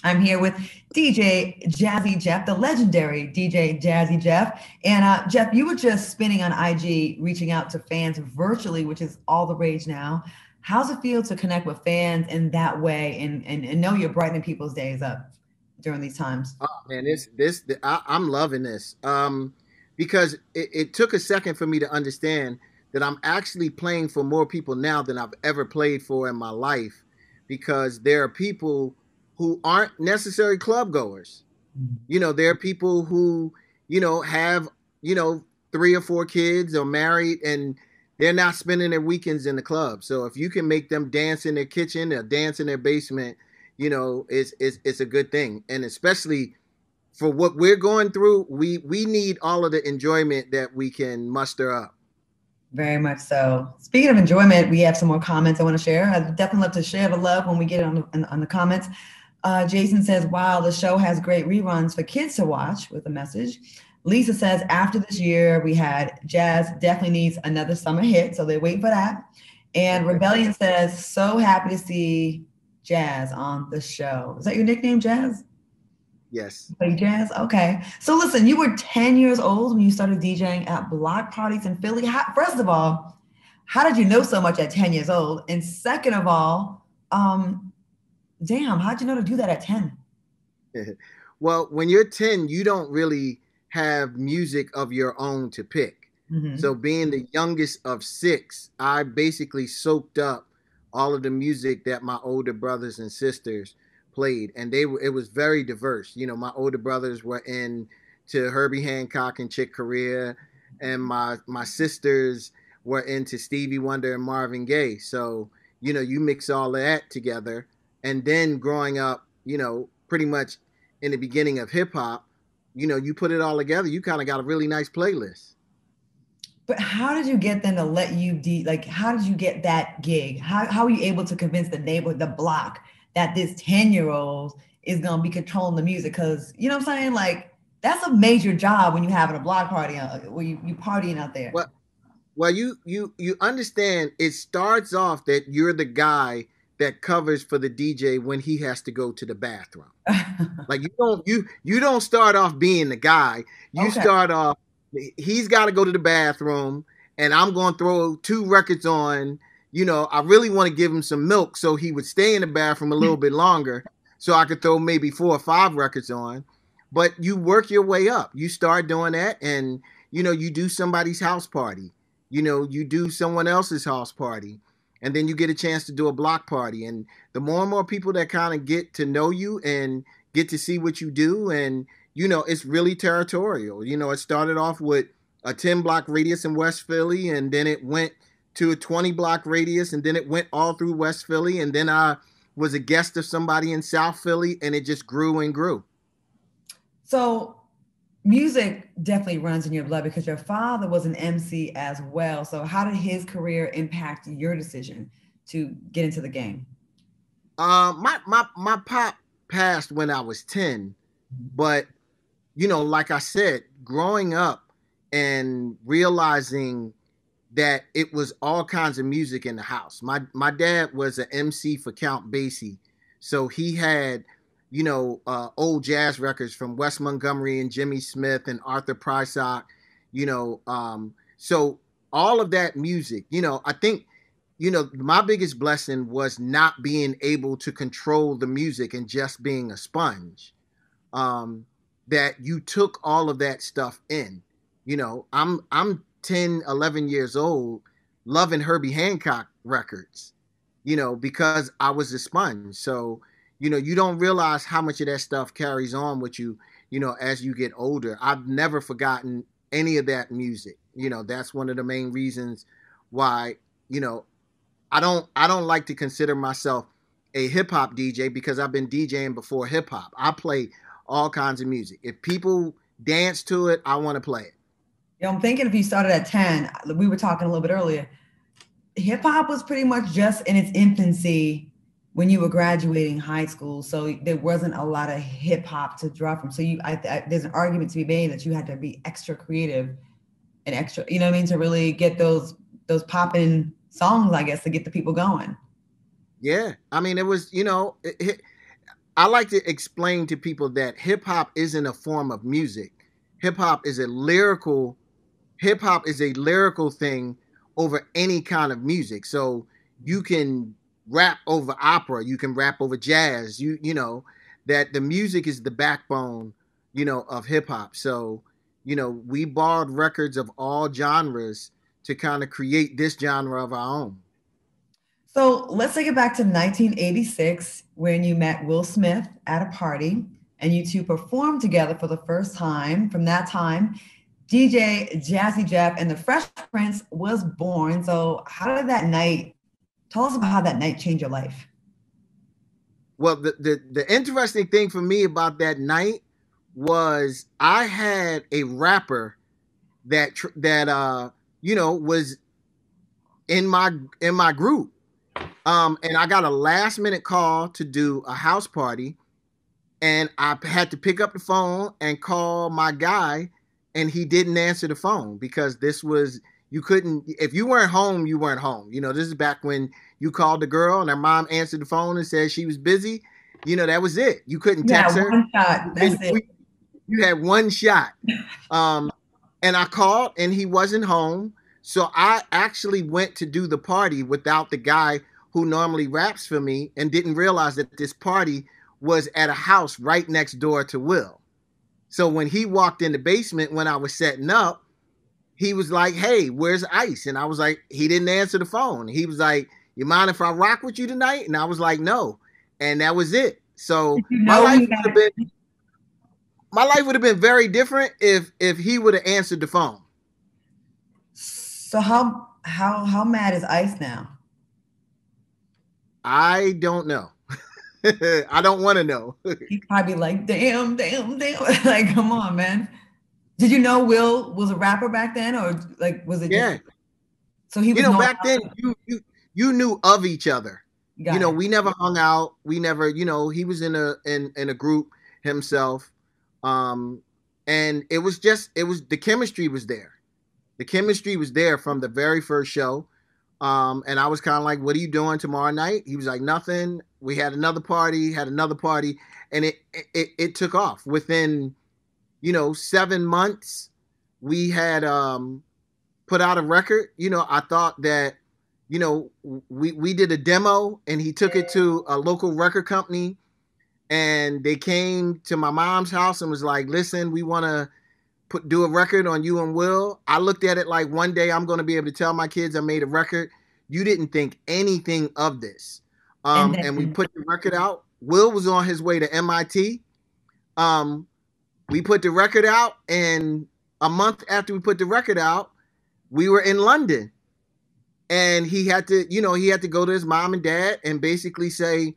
I'm here with DJ Jazzy Jeff, the legendary DJ Jazzy Jeff. And Jeff, you were just spinning on IG, reaching out to fans virtually, which is all the rage now. How's it feel to connect with fans in that way and know you're brightening people's days up during these times? Oh man, I'm loving this. Because it took a second for me to understand that I'm actually playing for more people now than I've ever played for in my life. Because there are people who aren't necessarily club goers. There are people who, have, three or four kids or married and they're not spending their weekends in the club. So if you can make them dance in their kitchen or dance in their basement, it's a good thing. And especially for what we're going through, we need all of the enjoyment that we can muster up. Very much so. Speaking of enjoyment, we have some more comments I want to share. I'd definitely love to share the love when we get it on the comments. Jason says, wow, the show has great reruns for kids to watch with a message. Lisa says, after this year, we had Jazz definitely needs another summer hit. So they're waiting for that. And Rebellion says, so happy to see Jazz on the show. Is that your nickname, Jazz? Yes. Play jazz? Okay. So listen, you were 10 years old when you started DJing at block parties in Philly. First of all, how did you know so much at 10 years old? And second of all, damn, how'd you know to do that at 10? Well, when you're 10, you don't really have music of your own to pick. Mm-hmm. So being the youngest of six, I basically soaked up all of the music that my older brothers and sisters played, and it was very diverse. My older brothers were into Herbie Hancock and Chick Corea, and my sisters were into Stevie Wonder and Marvin Gaye. So you mix all of that together, and then growing up, pretty much in the beginning of hip hop, you put it all together, you kind of got a really nice playlist. But how did you get them to let you how did you get that gig? How were you able to convince the neighborhood, the block, that this 10-year-old is gonna be controlling the music? Because you know what I'm saying? Like that's a major job when you having a block party where you partying out there. Well, well, you understand. It starts off that you're the guy that covers for the DJ when he has to go to the bathroom. Like you don't start off being the guy. You Okay. start off. He's got to go to the bathroom, and I'm going to throw two records on. I really want to give him some milk so he would stay in the bathroom a little bit longer, so I could throw maybe 4 or 5 records on. But you work your way up. You start doing that, and you do somebody's house party. You do someone else's house party, and then you get a chance to do a block party. And the more and more people that kind of get to know you and get to see what you do, and it's really territorial. It started off with a 10-block radius in West Philly, and then it went to a 20-block radius, and then it went all through West Philly, and then I was a guest of somebody in South Philly, and it just grew and grew. So music definitely runs in your blood because your father was an MC as well. So how did his career impact your decision to get into the game? My pop passed when I was 10, but like I said, growing up and realizing that it was all kinds of music in the house. My dad was an MC for Count Basie, so he had old jazz records from Wes Montgomery and Jimmy Smith and Arthur Prysock. So all of that music. I think my biggest blessing was not being able to control the music and just being a sponge. That you took all of that stuff in. I'm 10, 11 years old loving Herbie Hancock records, because I was a sponge. So, you don't realize how much of that stuff carries on with you, as you get older. I've never forgotten any of that music. That's one of the main reasons why, you know, I don't like to consider myself a hip hop DJ because I've been DJing before hip hop. I play all kinds of music. If people dance to it, I want to play it. I'm thinking if you started at 10, we were talking a little bit earlier, hip hop was pretty much just in its infancy when you were graduating high school. So there wasn't a lot of hip hop to draw from. So there's an argument to be made that you had to be extra creative and extra, you know what I mean, to really get those popping songs, I guess, to get the people going. Yeah, I mean, it was, I like to explain to people that hip hop isn't a form of music. Hip hop is a lyrical thing over any kind of music. So you can rap over opera, you can rap over jazz, you know, that the music is the backbone, you know, of hip hop. So, you know, we borrowed records of all genres to kind of create this genre of our own. So let's take it back to 1986 when you met Will Smith at a party and you two performed together for the first time. From that time, DJ Jazzy Jeff and the Fresh Prince was born. So how did that night, tell us about how that night changed your life? Well, the interesting thing for me about that night was I had a rapper that you know, was in my group. And I got a last minute call to do a house party, and I had to pick up the phone and call my guy, and he didn't answer the phone because this was, you couldn't, if you weren't home, you weren't home. You know, this is back when you called the girl and her mom answered the phone and said she was busy. You know, that was it. You couldn't text her. One shot. That's it. You had one shot. And I called and he wasn't home. So I actually went to do the party without the guy who normally raps for me and didn't realize that this party was at a house right next door to Will. So when he walked in the basement when I was setting up, he was like, "Hey, where's Ice?" And I was like, he didn't answer the phone. He was like, "You mind if I rock with you tonight?" And I was like, "No." And that was it. So my life would have been very different if he would have answered the phone. So how mad is Ice now? I don't know. I don't want to know. He'd probably be like, damn. Like, come on, man. Did you know Will was a rapper back then, or like was it? Yeah. So he was, you know, back then you knew of each other. You know, we never hung out. We never, you know, he was in a group himself. And it was the chemistry was there. The chemistry was there from the very first show. And I was kind of like, "What are you doing tomorrow night?" He was like, "Nothing." We had another party, and it took off. Within, you know, 7 months, we had put out a record. You know, I thought that, you know, we did a demo and he took it to a local record company, and they came to my mom's house and was like, "Listen, we want to do a record on you and Will." I looked at it like, one day I'm going to be able to tell my kids I made a record. You didn't think anything of this. And we put the record out. Will was on his way to MIT. We put the record out, and a month after we put the record out, we were in London. And he had to go to his mom and dad and basically say,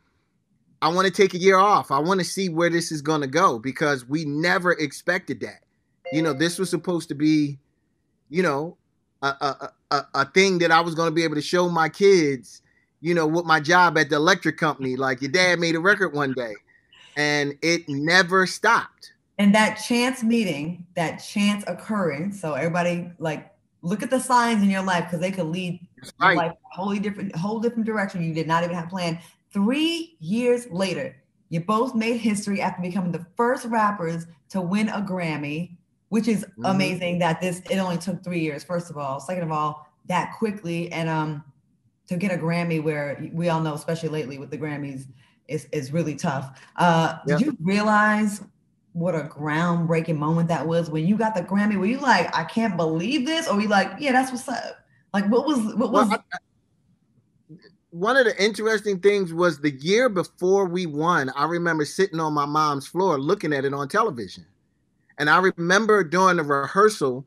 "I want to take a year off. I want to see where this is going to go," because we never expected that. You know, this was supposed to be, you know, a thing that I was going to be able to show my kids, you know, with my job at the electric company. Like, your dad made a record one day, and it never stopped. And that chance meeting, that chance occurrence. So everybody, like, look at the signs in your life, because they could lead your life a whole different direction you did not even have planned. 3 years later, you both made history after becoming the first rappers to win a Grammy, which is amazing that it only took 3 years, first of all. Second of all, that quickly. And to get a Grammy, where we all know, especially lately with the Grammys, is really tough. Did you realize what a groundbreaking moment that was when you got the Grammy? Were you like, "I can't believe this"? Or were you like, "Yeah, that's what's up"? Like, what was? One of the interesting things was the year before we won, I remember sitting on my mom's floor looking at it on television. And I remember during the rehearsal,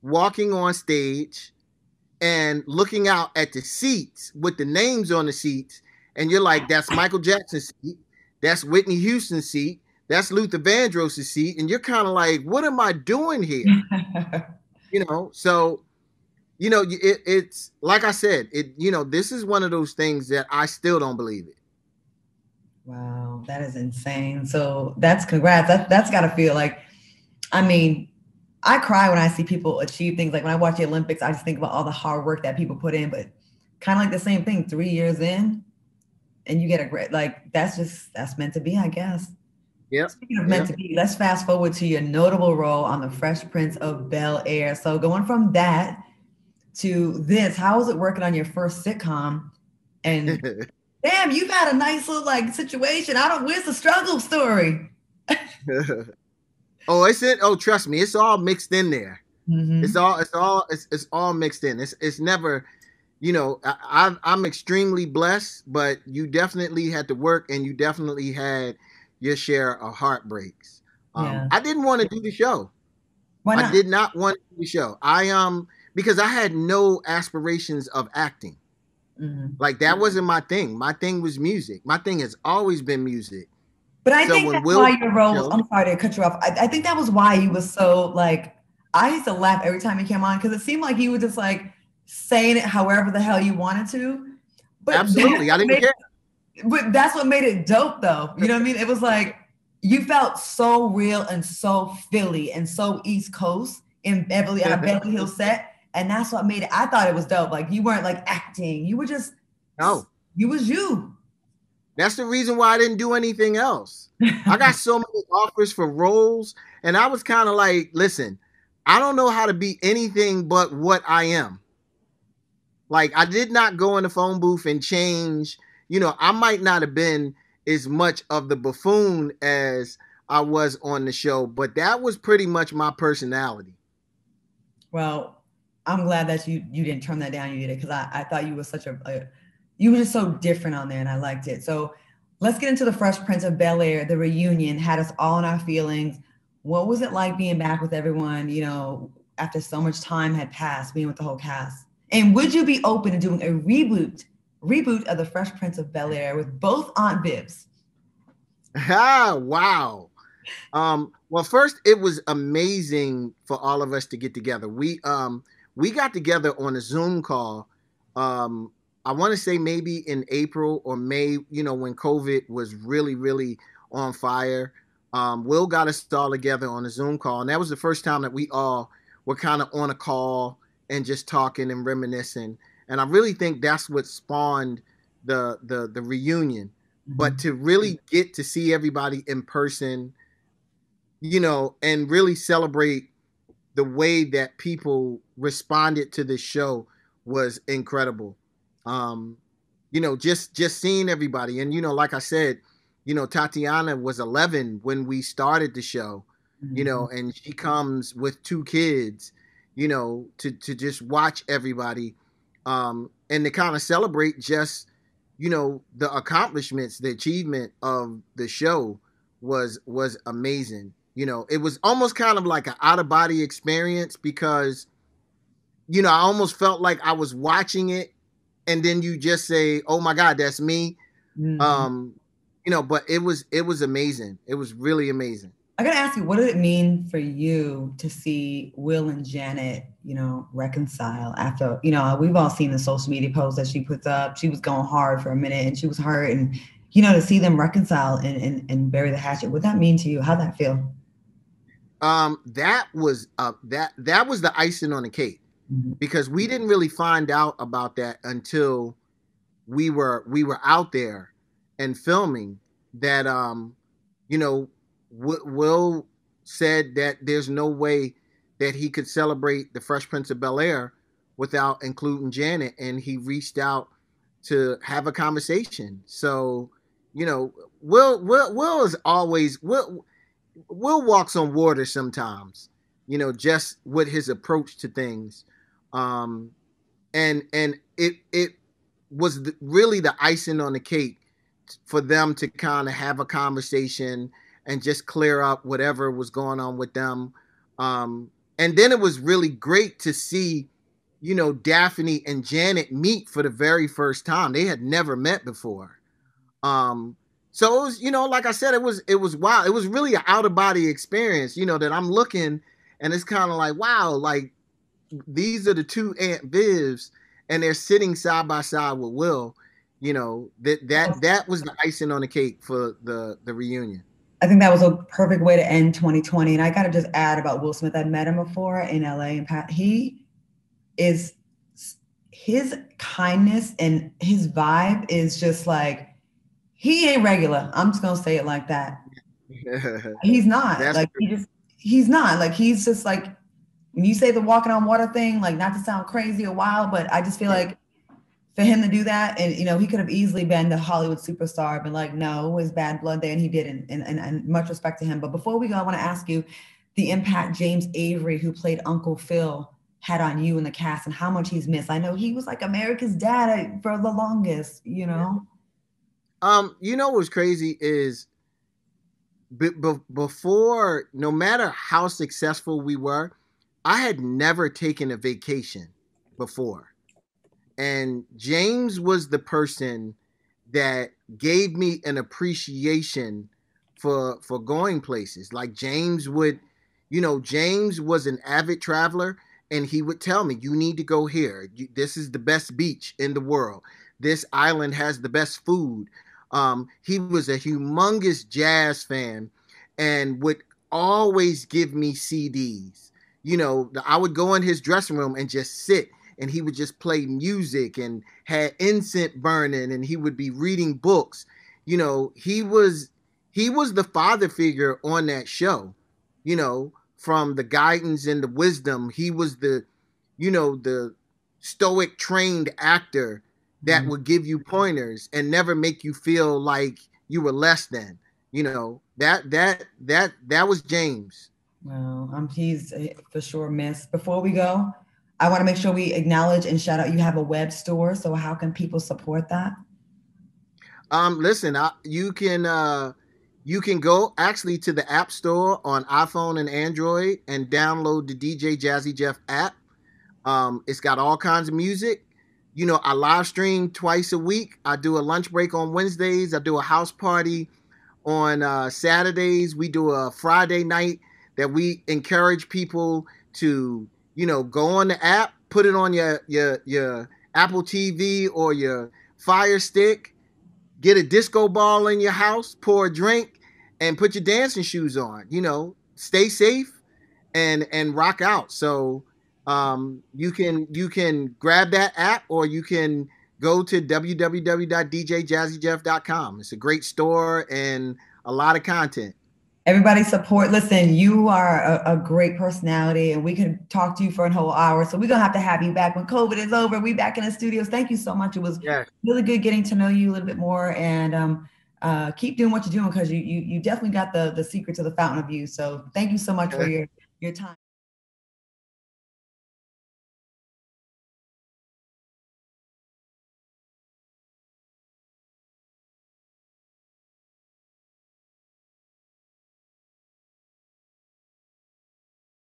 walking on stage and looking out at the seats with the names on the seats. And you're like, "That's Michael Jackson's seat. That's Whitney Houston's seat. That's Luther Vandross's seat." And you're kind of like, "What am I doing here?" You know, so, you know, it's like I said, you know, this is one of those things that I still don't believe it. Wow, that is insane. So that's congrats. That's got to feel like, I mean, I cry when I see people achieve things. Like when I watch the Olympics, I just think about all the hard work that people put in, but kind of like the same thing, 3 years in, and you get a great, like, that's meant to be, I guess. Yep. Speaking of meant to be, let's fast forward to your notable role on The Fresh Prince of Bel-Air. So going from that to this, how was it working on your first sitcom? And damn, you've had a nice little like situation. Where's the struggle story? Oh, trust me, it's all mixed in there. Mm-hmm. It's all mixed in. It's never, I'm extremely blessed, but you definitely had to work, and you definitely had your share of heartbreaks. Yeah. I didn't want to do the show. Why not? I did not want to do the show. Because I had no aspirations of acting. Mm-hmm. Like, that wasn't my thing. My thing was music. My thing has always been music. But I think that's why your role was, I'm sorry to cut you off. I think that was why you was so like, I used to laugh every time he came on, because it seemed like you were just like saying it however the hell you wanted to. But absolutely, I didn't care. But that's what made it dope, though. You know what I mean? It was like you felt so real and so Philly and so East Coast in Beverly Hills set, and that's what made it. I thought it was dope. Like, you weren't like acting; you were just you was you. That's the reason why I didn't do anything else. I got so many offers for roles, and I was kind of like, listen, I don't know how to be anything but what I am. Like, I did not go in the phone booth and change. I might not have been as much of the buffoon as I was on the show, but that was pretty much my personality. Well, I'm glad that you didn't turn that down. You did it, because I thought you were you were just so different on there, and I liked it. So let's get into The Fresh Prince of Bel-Air. The reunion had us all in our feelings. What was it like being back with everyone, after so much time had passed, being with the whole cast? And would you be open to doing a reboot of The Fresh Prince of Bel-Air with both Aunt Bibs? Wow. Well, first, it was amazing for all of us to get together. We got together on a Zoom call. I want to say maybe in April or May, when COVID was really, really on fire. Will got us all together on a Zoom call, and that was the first time that we all were kind of on a call and just talking and reminiscing. And I really think that's what spawned the reunion. Mm-hmm. But to really get to see everybody in person, and really celebrate the way that people responded to the show was incredible. Just seeing everybody. And, like I said, Tatiana was 11 when we started the show, mm-hmm. And she comes with 2 kids, to just watch everybody, and to kind of celebrate just, the accomplishments, the achievement of the show was amazing. It was almost kind of like an out-of-body experience, because, I almost felt like I was watching it, and then you just say, oh my God, that's me. Mm-hmm. But it was amazing. It was really amazing. I gotta ask you, what did it mean for you to see Will and Janet, reconcile after, we've all seen the social media posts that she puts up. She was going hard for a minute and she was hurt, and, to see them reconcile and bury the hatchet. What did that mean to you? How'd that feel? That was the icing on the cake, mm-hmm. because we didn't really find out about that until we were out there and filming that. Will said that there's no way that he could celebrate the Fresh Prince of Bel-Air without including Janet, and he reached out to have a conversation. So, Will is always Will walks on water sometimes, just with his approach to things. And it was really the icing on the cake for them to kind of have a conversation and just clear up whatever was going on with them. And then it was really great to see, Daphne and Janet meet for the very first time. They had never met before. So it was, like I said, it was wild. It was really an out-of-body experience, that I'm looking, and it's kind of like, wow, like these are the 2 Aunt Vivs, and they're sitting side by side with Will. That was the icing on the cake for the reunion. I think that was a perfect way to end 2020. And I got to just add about Will Smith. I'd met him before in LA, and his kindness and his vibe is just like, he ain't regular. I'm just gonna say it like that. He's not That's like he's not like he's just like when you say the walking on water thing, like not to sound crazy or wild, but I just feel yeah. like for him to do that, and he could have easily been the Hollywood superstar, been like, no, it was bad blood there, and he didn't. And much respect to him. But before we go, I want to ask you the impact James Avery, who played Uncle Phil, had on you and the cast, and how much he's missed. I know he was like America's dad for the longest. You know what's crazy is before, no matter how successful we were, I had never taken a vacation before. And James was the person that gave me an appreciation for going places. Like James would, James was an avid traveler, and he would tell me, "You need to go here. This is the best beach in the world. This island has the best food." He was a humongous jazz fan, and would always give me CDs. I would go in his dressing room and just sit, and he would just play music and had incense burning, and he would be reading books. He was the father figure on that show. From the guidance and the wisdom, he was the stoic trained actor that would give you pointers and never make you feel like you were less than. That was James. Well, he's for sure missed. Before we go, I want to make sure we acknowledge and shout out. You have a web store, so how can people support that? Listen, you can go actually to the App Store on iPhone and Android and download the DJ Jazzy Jeff app. It's got all kinds of music. I live stream twice a week. I do a lunch break on Wednesdays. I do a house party on Saturdays. We do a Friday night that we encourage people to, go on the app, put it on your Apple TV or your Fire Stick, get a disco ball in your house, pour a drink, and put your dancing shoes on. Stay safe and rock out. So you can grab that app, or you can go to www.djjazzyjeff.com. It's a great store and a lot of content. Everybody support. Listen, you are a great personality, and we can talk to you for a whole hour. So we're gonna have you back when COVID is over. We back in the studios. Thank you so much. It was really good getting to know you a little bit more, and keep doing what you're doing, because you definitely got the secret to the fountain of youth. So thank you so much for your time.